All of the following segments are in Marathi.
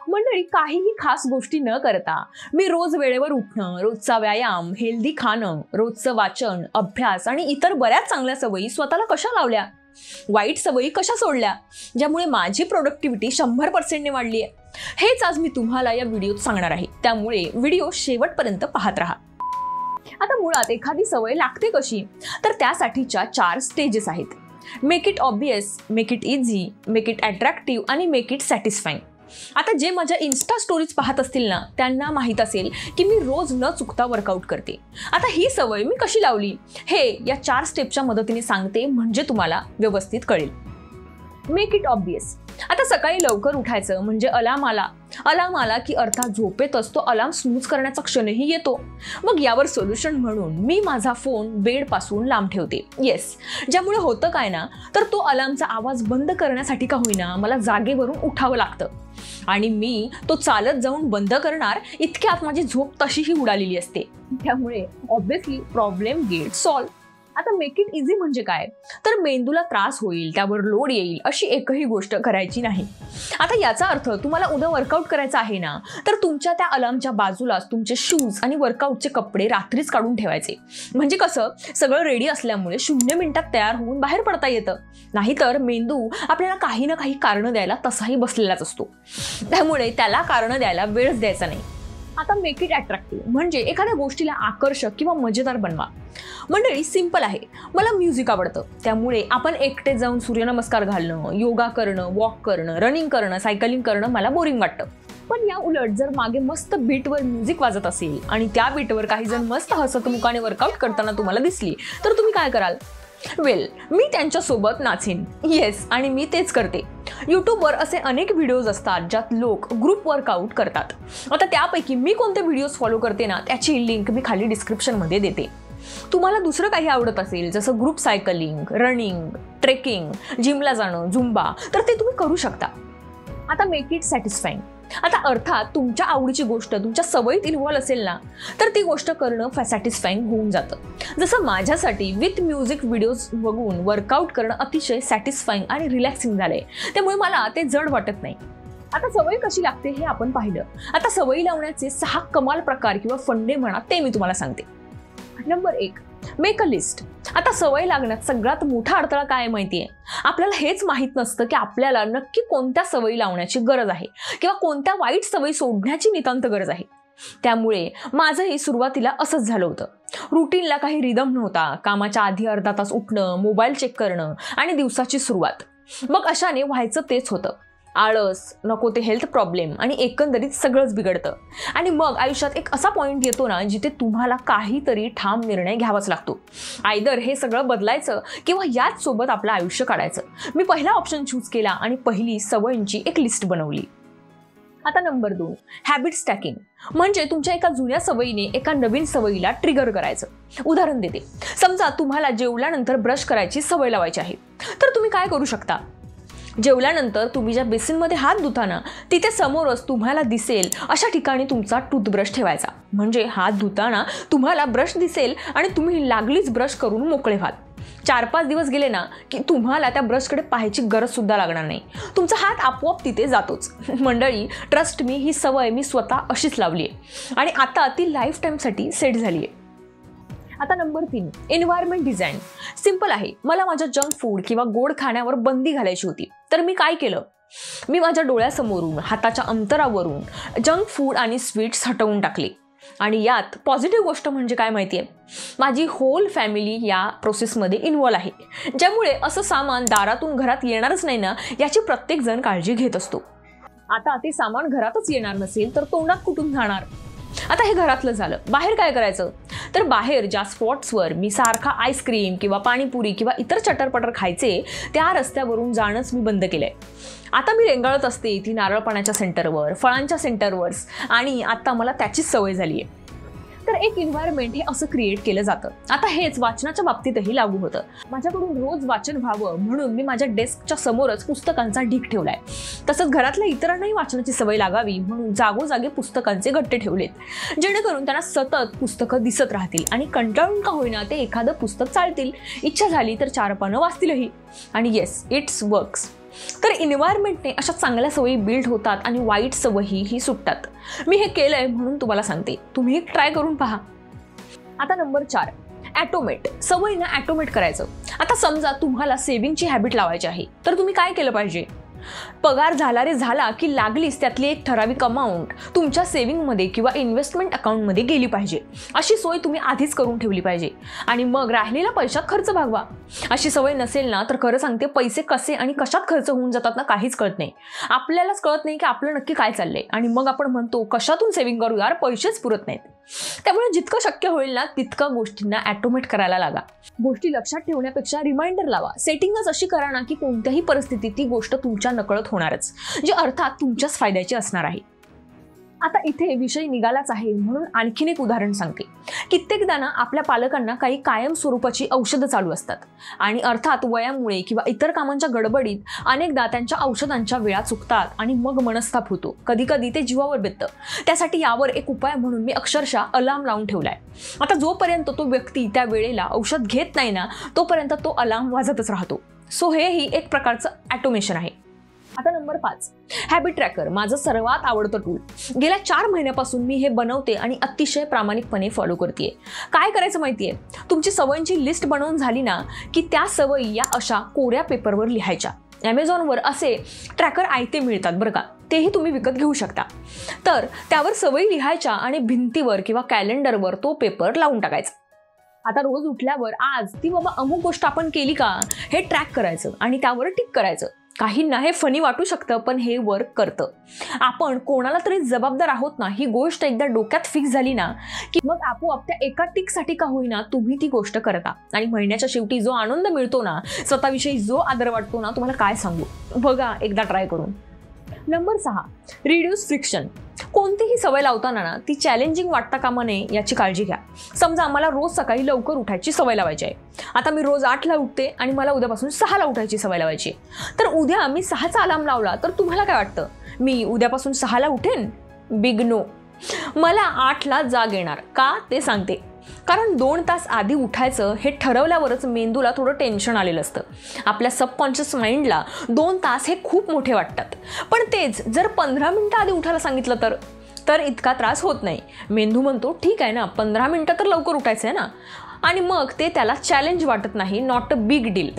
मंडळी, काहीही खास गोष्टी न करता मी रोज वेळेवर उठणं, रोजचा व्यायाम, हेल्दी खाणं, रोजचं वाचन, अभ्यास आणि इतर बऱ्याच चांगल्या सवयी स्वतःला कशा लावल्या, वाईट सवयी कशा सोडल्या, ज्यामुळे माझी प्रोडक्टिव्हिटी 100% वाढली आहे, हेच आज मी तुम्हाला या व्हिडिओत सांगणार आहे. त्यामुळे व्हिडिओ शेवटपर्यंत पाहत राहा. आता मुळात एखादी सवय लागते कशी, तर त्यासाठीच्या 4 स्टेजेस आहेत. Make it obvious, make it easy, make it attractive आणि मेक इट सॅटिस्फाईंग. आता जे माझ्या इन्स्टा स्टोरीज पाहत असतील ना, त्यांना माहीत असेल की मी रोज न चुकता वर्कआउट करते. आता ही सवय मी कशी लावली हे या 4 स्टेपच्या मदतीने सांगते, म्हणजे तुम्हाला व्यवस्थित कळेल. Make it obvious. आता सकाळी लवकर उठायचं म्हणजे अलार्म आला की अर्थात झोपेतच तो अलार्म स्नूज करण्याचा क्षणही येतो. मग यावर सोल्युशन म्हणून मी माझा फोन बेडपासून लांब ठेवते. येस, ज्यामुळे होतं काय ना, तर तो अलार्मचा आवाज बंद करण्यासाठी का होईना मला जागेवरून उठावं लागतं आणि मी तो चालत जाऊन बंद करणार इतक्यात माझी झोप तशीही उडालेली असते. त्यामुळे ऑब्व्हियसली प्रॉब्लेम गेट सॉल्व्ह. आता मेक इट इझी म्हणजे काय, तर मेंदूला त्रास होईल, त्यावर लोड येईल अशी एकही गोष्ट करायची नाही. आता याचा अर्थ तुम्हाला उद्या वर्कआउट करायचं आहे ना, तर तुमच्या त्या अलार्मच्या बाजूलाच तुमचे शूज आणि वर्कआउटचे कपडे रात्रीच काढून ठेवायचे. म्हणजे कसं, सगळं रेडी असल्यामुळे 0 मिनिटात तयार होऊन बाहेर पडता येतं. नाहीतर मेंदू आपल्याला काही ना काही कारण द्यायला तसाही बसलेलाच असतो. त्यामुळे त्याला कारण द्यायला वेळच द्यायचा नाही. आता मेक इट अट्रॅक्टिव्ह म्हणजे एखाद्या गोष्टीला आकर्षक किंवा मजेदार बनवा. मंडळी, सिंपल आहे. मला म्युझिक आवडतं, त्यामुळे आपण एकटे जाऊन सूर्यनमस्कार घालणं, योगा करणं, वॉक करणं, रनिंग करणं, सायकलिंग करणं मला बोरिंग वाटतं. पण या उलट जर मागे मस्त बीटवर म्युझिक वाजत असेल आणि त्या बीटवर काही जण मस्त हसतमुखाने वर्कआउट करताना तुम्हाला दिसली, तर तुम्ही काय कराल? वेल, मी त्यांच्यासोबत नाचेन. येस, आणि मी तेच करते. यूट्यूबवर असे अनेक व्हिडिओज असतात ज्यात लोक ग्रुप वर्कआउट करतात. आता त्यापैकी मी कोणते व्हिडिओज फॉलो करते ना, त्याची लिंक मी खाली डिस्क्रिप्शनमध्ये देते. तुम्हाला दुसरं काही आवडत असेल, जसं ग्रुप सायकलिंग, रनिंग, ट्रेकिंग, जिमला जाणं, झुंबा, तर ते तुम्ही करू शकता. आता मेक इट सॅटिस्फाईंग. आता अर्थात तुमच्या आवडीची गोष्ट तुमच्या सवयीत इन्व्हॉल्व असेल ना, तर ती गोष्ट करणं सॅटिस्फाईंग होऊन जातं. जसं माझ्यासाठी विथ म्युझिक व्हिडिओज बघून वर्कआउट करणं अतिशय सॅटिस्फाईंग आणि रिलॅक्सिंग झालंय. त्यामुळे मला ते जड वाटत नाही. आता सवय कशी लागते हे आपण पाहिलं. आता सवयी लावण्याचे 6 कमाल प्रकार किंवा फंडे म्हणा, ते मी तुम्हाला सांगते. Number 1, make a list. आता सवय लागण्यात सगळ्यात मोठा अडथळा काय माहितीये? आपल्याला हेच माहीत नसतं की आपल्याला नक्की कोणत्या सवयी लावण्याची गरज आहे किंवा कोणत्या वाईट सवयी सोडण्याची नितांत गरज आहे. त्यामुळे माझंही सुरुवातीला असंच झालं होतं. रुटीनला काही रिदम नव्हता. कामाच्या आधी अर्धा तास उठणं, मोबाईल चेक करणं आणि दिवसाची सुरुवात. मग अशाने व्हायचं तेच होतं. आळस, नको ते हेल्थ प्रॉब्लेम आणि एकंदरीत सगळंच बिघडतं. आणि मग आयुष्यात एक असा पॉईंट येतो ना, जिथे तुम्हाला काहीतरी ठाम निर्णय घ्यावाच लागतो. आयदर हे सगळं बदलायचं किंवा याच सोबत आपलं आयुष्य काढायचं. मी पहिला ऑप्शन चूज केला आणि पहिली सवयींची एक लिस्ट बनवली. आता नंबर 2, हॅबिट स्टॅकिंग. म्हणजे तुमच्या एका जुन्या सवयीने एका नवीन सवयीला ट्रिगर करायचं. उदाहरण देते. समजा तुम्हाला जेवल्यानंतर ब्रश करायची सवय लावायची आहे, तर तुम्ही काय करू शकता? जेवल्यानंतर तुम्ही ज्या बेसिनमध्ये हात धुता ना, तिथे समोरच तुम्हाला दिसेल अशा ठिकाणी तुमचा टूथब्रश ठेवायचा. म्हणजे हात धुताना तुम्हाला ब्रश दिसेल आणि तुम्ही लागलीच ब्रश करून मोकळे व्हाल. 4-5 दिवस गेले ना की तुम्हाला त्या ब्रशकडे पाहायची गरज सुद्धा लागणार नाही. तुमचा हात आपोआप तिथे जातोच. मंडळी, ट्रस्ट मी, ही सवय मी स्वतः अशीच लावली आहे आणि आता ती लाईफ टाईमसाठी सेट झाली आहे. आता नंबर 3, एन्व्हायरमेंट डिझाईन. सिंपल आहे. मला माझ्या जंक फूड किंवा गोड खाण्यावर बंदी घालायची होती. तर मी काय केलं? मी माझ्या डोळ्यासमोरून, हाताच्या अंतरावरून जंक फूड आणि स्वीट्स हटवून टाकले. आणि यात पॉझिटिव्ह गोष्ट म्हणजे काय माहितीये? माझी होल फॅमिली या प्रोसेसमध्ये इन्व्हॉल्व आहे. ज्यामुळे असं सामान दारातून घरात येणारच नाही ना, याची प्रत्येक जण काळजी घेत असतो. आता ते सामान घरातच येणार नसेल तर तोंडात कुठून जाणार? आता हे घरातलं झालं. बाहेर काय करायचं? तर बाहेर ज्या स्पॉट्सवर मी सारखा आईस्क्रीम किंवा पाणीपुरी किंवा इतर चटरपटर खायचे, त्या रस्त्यावरून जाणंच मी बंद केलंय. आता मी रेंगाळत असते ती नारळ पाण्याच्या सेंटरवर, फळांच्या सेंटरवर, आणि आता मला त्याचीच सवय झाली आहे. तर एक एन्व्हायरमेंट हे असं क्रिएट केलं जातं. आता हेच वाचनाच्या बाबतीतही लागू होतं. माझ्याकडून रोज वाचन व्हावं म्हणून मी माझ्या डेस्कच्या समोरच पुस्तकांचा ढीग ठेवलाय. तसंच घरातल्या इतरांनाही वाचनाची सवय लागावी म्हणून जागोजागी पुस्तकांचे गट्टे ठेवलेत, जेणेकरून त्यांना सतत पुस्तकं दिसत राहतील आणि कंटाळून का होईना ते एखादं पुस्तक चालतील. इच्छा झाली तर 4 पानं वाचतीलही. आणि येस, इट्स वर्क्स. तर एन्व्हायरमेंटने अशा चांगल्या सवयी बिल्ड होतात आणि वाईट सवयीही सुटतात. मी हे केलंय म्हणून तुम्हाला सांगते, तुम्ही ट्राय करून पहा. आता नंबर 4, ॲटोमेट. सवयी ना ॲटोमेट करायचं. आता समजा तुम्हाला सेव्हिंगची हॅबिट लावायची आहे, तर तुम्ही काय केलं पाहिजे? पगार झाला रे झाला की लागलीच त्यातली एक ठराविक अमाऊंट तुमच्या सेव्हिंगमध्ये किंवा इन्व्हेस्टमेंट अकाउंटमध्ये गेली पाहिजे. अशी सोय तुम्ही आधीच करून ठेवली पाहिजे आणि मग राहिलेल्या पैशात खर्च भागवा. अशी सवय नसेल ना तर खरं सांगते, पैसे कसे आणि कशात खर्च होऊन जातात ना काहीच कळत नाही. आपल्यालाच कळत नाही की आपलं नक्की काय चाललंय आणि मग आपण म्हणतो कशातून सेव्हिंग करू यार, पैसेच पुरत नाहीत. त्यामुळे जितकं शक्य होईल ना तितकं गोष्टींना ॲटोमेट करायला लागा. गोष्टी लक्षात ठेवण्यापेक्षा रिमाइंडर लावा. सेटिंगच अशी करा ना की कोणत्याही परिस्थितीत ती गोष्ट तुमच्या नकळत होणारच, जे अर्थात तुमच्याच फायद्याची असणार आहे. आता इथे विषय निघालाच आहे म्हणून आणखीन एक उदाहरण सांगते. कित्येकदा ना आपल्या पालकांना काही कायम स्वरूपाची औषधं चालू असतात आणि अर्थात वयामुळे किंवा इतर कामांच्या गडबडीत अनेकदा त्यांच्या औषधांच्या वेळा चुकतात आणि मग मनस्ताप होतो. कधी कधी ते जीवावर बेततं. त्यासाठी यावर एक उपाय म्हणून मी अक्षरशः अलार्म लावून ठेवलाय. आता जोपर्यंत तो व्यक्ती त्या वेळेला औषध घेत नाही ना तोपर्यंत तो अलार्म वाजतच राहतो. सो हेही एक प्रकारचं ॲटोमेशन आहे. आता नंबर 5, हॅबिट ट्रॅकर. माझं सर्वात आवडतं टूल. गेल्या 4 महिन्यापासून मी हे बनवते आणि अतिशय प्रामाणिकपणे फॉलो करते. काय करायचं माहितीये, तुमची सवयींची लिस्ट बनवून झाली ना की त्या सवयी या अशा कोऱ्या पेपरवर लिहायच्या. ॲमेझॉनवर असे ट्रॅकर आयते मिळतात बरं का, तेही तुम्ही विकत घेऊ शकता. तर त्यावर सवयी लिहायच्या आणि भिंतीवर किंवा कॅलेंडरवर तो पेपर लावून टाकायचा. आता रोज उठल्यावर आज ती बाबा अमुक गोष्ट आपण केली का हे ट्रॅक करायचं आणि त्यावर टिक करायचं. काहींना हे फनी वाटू शकतं पण हे वर्क करतं. आपण कोणाला तरी जबाबदार आहोत ना ही गोष्ट एकदा डोक्यात फिक्स झाली ना की मग आपोआप त्या एका टिकसाठी का होईना तुम्ही ती गोष्ट करता आणि महिन्याच्या शेवटी जो आनंद मिळतो ना, स्वतःविषयी जो आदर वाटतो ना, तुम्हाला काय सांगू. बघा एकदा ट्राय करून. Number 6, reduce friction. कोणतीही सवय लावताना ना ती चॅलेंजिंग वाटता कामा नये याची काळजी घ्या. समजा मला रोज सकाळी लवकर उठायची सवय लावायची आहे. आता मी रोज 8ला उठते आणि मला उद्यापासून 6ला उठायची सवय लावायची. तर उद्या मी 6चा अलार्म लावला तर तुम्हाला काय वाटतं, मी उद्यापासून 6ला उठेन? Big no. मला 8ला जाग येणार. का ते सांगते. कारण 2 तास आधी उठायचं हे ठरवल्यावरच मेंदूला थोडं टेन्शन आलेलं असतं. आपल्या सबकॉन्शियस माइंडला 2 तास हे खूप मोठे वाटतात. पण तेच जर 15 मिनिटं आधी उठायला सांगितलं तर इतका त्रास होत नाही. मेंदू म्हणतो ठीक आहे ना, 15 मिनिटं तर लवकर उठायचं आहे ना, आणि मग ते त्याला चॅलेंज वाटत नाही. Not a big deal.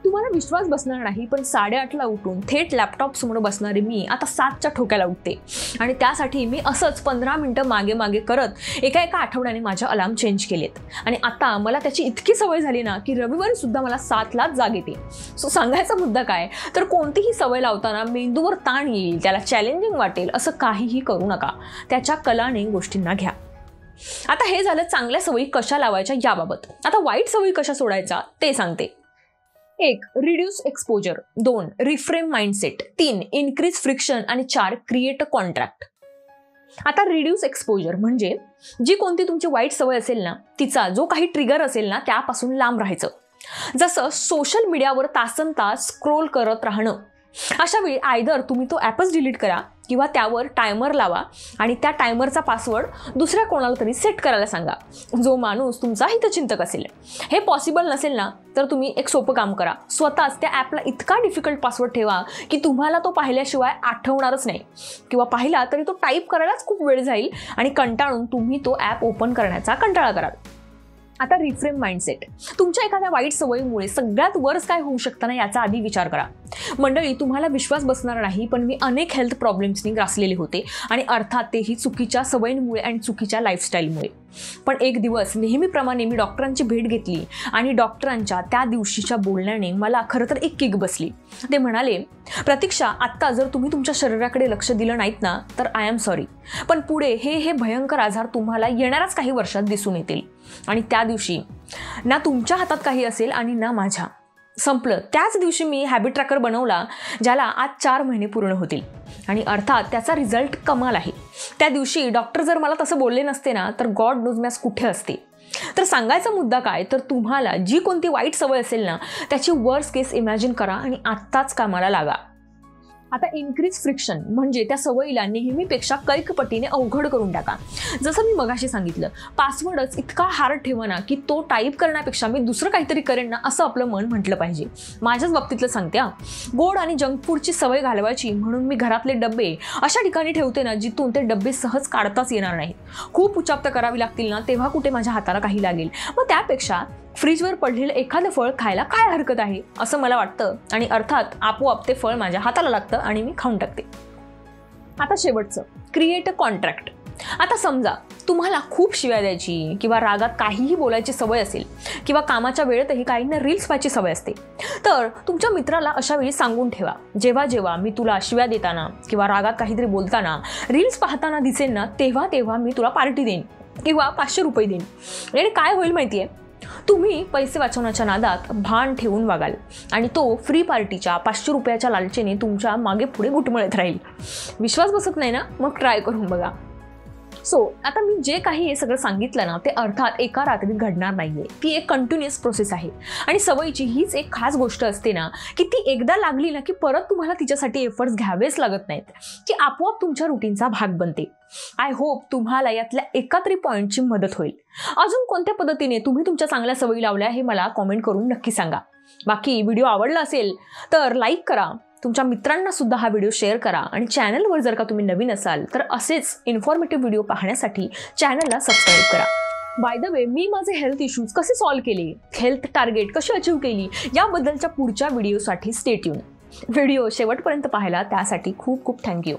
तुम्हाला विश्वास बसणार नाही पण 8:30ला उठून थेट लॅपटॉप समोर बसणारे मी आता 7च्या ठोक्याला उठते आणि त्यासाठी मी असंच 15 मिनिटं मागे मागे करत एका आठवड्याने माझ्या अलार्म चेंज केलेत आणि आता मला त्याची इतकी सवय झाली ना की रविवारी सुद्धा मला 7लाच जाग येते. सो सांगायचा मुद्दा काय तर कोणतीही सवय लावताना मेंदूवर ताण येईल, त्याला चॅलेंजिंग वाटेल असं काहीही करू नका. त्याच्या कलाने गोष्टींना घ्या. आता हे झालं चांगल्या सवयी कशा लावायच्या याबाबत. आता वाईट सवयी कशा सोडायच्या ते सांगते. 1. Reduce exposure. 2. Reframe mindset. 3. Increase friction आणि 4. Create a contract. आता रिड्यूस एक्सपोजर म्हणजे जी कोणती तुमची वाईट सवय असेल ना तिचा जो काही ट्रिगर असेल ना त्यापासून लांब राहायचं. जसं सोशल मीडियावर तासनतास स्क्रोल करत राहणं. अशा वेळी आयदर तुम्ही तो ॲपच डिलीट करा किंवा त्यावर टायमर लावा आणि त्या टायमरचा पासवर्ड दुसऱ्या कोणाला तरी सेट करायला सांगा, जो माणूस तुमचा हितचिंतक असेल. हे पॉसिबल नसेल ना तर तुम्ही एक सोपं काम करा. स्वतःच त्या ॲपला इतका डिफिकल्ट पासवर्ड ठेवा की तुम्हाला तो पाहिल्याशिवाय आठवणारच नाही, किंवा पाहिला तरी तो टाईप करायलाच खूप वेळ जाईल आणि कंटाळून तुम्ही तो ॲप ओपन करण्याचा कंटाळा कराल. आता रिफ्रेम माइंडसेट. तुमच्या एखाद्या वाईट सवयीमुळे सगळ्यात वर्स्ट काय होऊ शकतं ना याचा आधी विचार करा. मंडळी, तुम्हाला विश्वास बसणार नाही पण मी अनेक हेल्थ प्रॉब्लेम्सनी ग्रासलेले होते आणि अर्थात तेही चुकीच्या सवयींमुळे आणि चुकीच्या लाईफस्टाईलमुळे. पण एक दिवस नेहमीप्रमाणे मी डॉक्टरांची भेट घेतली आणि डॉक्टरांच्या त्या दिवशीच्या बोलण्याने मला खरं तर एक किक बसली. ते म्हणाले, प्रतीक्षा, आत्ता जर तुम्ही तुमच्या शरीराकडे लक्ष दिलं नाहीत ना तर आय एम सॉरी, पण पुढे हे भयंकर आजार तुम्हाला येणाऱ्याच काही वर्षात दिसून येतील आणि त्या दिवशी ना तुमच्या हातात काही असेल आणि ना माझ्या. संपलं. त्याच दिवशी मी हॅबिट ट्रॅकर बनवला ज्याला आज 4 महिने पूर्ण होतील आणि अर्थात त्याचा रिझल्ट कमाल आहे. त्या दिवशी डॉक्टर जर मला तसं बोलले नसते ना तर गॉड नोज मी आज कुठे असते. तर सांगायचा मुद्दा काय तर तुम्हाला जी कोणती वाईट सवय असेल ना त्याची वर्स्ट केस इमॅजिन करा आणि आत्ताच कामाला लागा. आता इन्क्रीज फ्रिक्शन म्हणजे त्या सवयीला नेहमीपेक्षा कैकपटीने अवघड करून टाका. जसं मी मगाशी सांगितलं, पासवर्डच इतका हार्ड ठेवा ना की तो टाईप करण्यापेक्षा मी दुसरं काहीतरी करेन ना असं आपलं मन म्हटलं पाहिजे. माझ्याच बाबतीतलं सांगते हा. गोड आणि जंक फूडची सवय घालवायची म्हणून मी घरातले डबे अशा ठिकाणी ठेवते ना जिथून ते डबे सहज काढताच येणार नाहीत. खूप उचापतं करावी लागतील ना तेव्हा कुठे माझ्या हाताला काही लागेल. मग त्यापेक्षा फ्रीजवर पडलेलं एखादं फळ खायला काय हरकत आहे असं मला वाटतं आणि अर्थात आपोआप ते फळ माझ्या हाताला लागतं आणि मी खाऊन टाकते. आता शेवटचं, क्रिएट अ कॉन्ट्रॅक्ट. आता समजा तुम्हाला खूप शिव्या द्यायची किंवा रागात काहीही बोलायची सवय असेल किंवा कामाच्या वेळेतही काहींना रील्स पाहायची सवय असते, तर तुमच्या मित्राला अशा वेळी सांगून ठेवा, जेव्हा जेव्हा मी तुला शिव्या देताना किंवा रागात काहीतरी बोलताना रील्स पाहताना दिसेल ना तेव्हा तेव्हा मी तुला पार्टी देईन किंवा 500 रुपये देईन. आणि काय होईल माहितीये, तुम्ही पैसे वाचवण्याच्या नादात भान ठेवून वागाल आणि तो फ्री पार्टीच्या 500 रुपयाच्या लालचेने तुमच्या मागे पुढे घुटमळत राहील. विश्वास बसत नाही ना, मग ट्राय करून बघा. आता मी जे काही हे सगळं सांगितलं ना ते अर्थात एका रात्रीत घडणार नाहीये. ती एक कंटिन्युअस प्रोसेस आहे आणि सवयीची हीच एक खास गोष्ट असते ना की ती एकदा लागली ना की परत तुम्हाला तिच्यासाठी एफर्ट्स घ्यावेच लागत नाहीत, की आपोआप तुमच्या रुटीनचा भाग बनते. आय होप तुम्हाला यातल्या एका तरी पॉईंटची मदत होईल. अजून कोणत्या पद्धतीने तुम्ही तुमच्या चांगल्या सवयी लावल्या हे मला कॉमेंट करून नक्की सांगा. बाकी व्हिडिओ आवडला असेल तर लाईक करा, तुमच्या मित्रांना सुद्धा हा व्हिडिओ शेअर करा आणि चॅनलवर जर का तुम्ही नवीन असाल तर असेच इन्फॉर्मेटिव्ह व्हिडिओ पाहण्यासाठी चॅनलला सबस्क्राईब करा. बाय द वे, मी माझे हेल्थ इश्यूज कसे सॉल्व्ह केले, हेल्थ टार्गेट कशी अचीव्ह केली याबद्दलच्या पुढच्या व्हिडिओसाठी स्टे ट्यून. व्हिडिओ शेवटपर्यंत पाहायला त्यासाठी खूप खूप थँक्यू.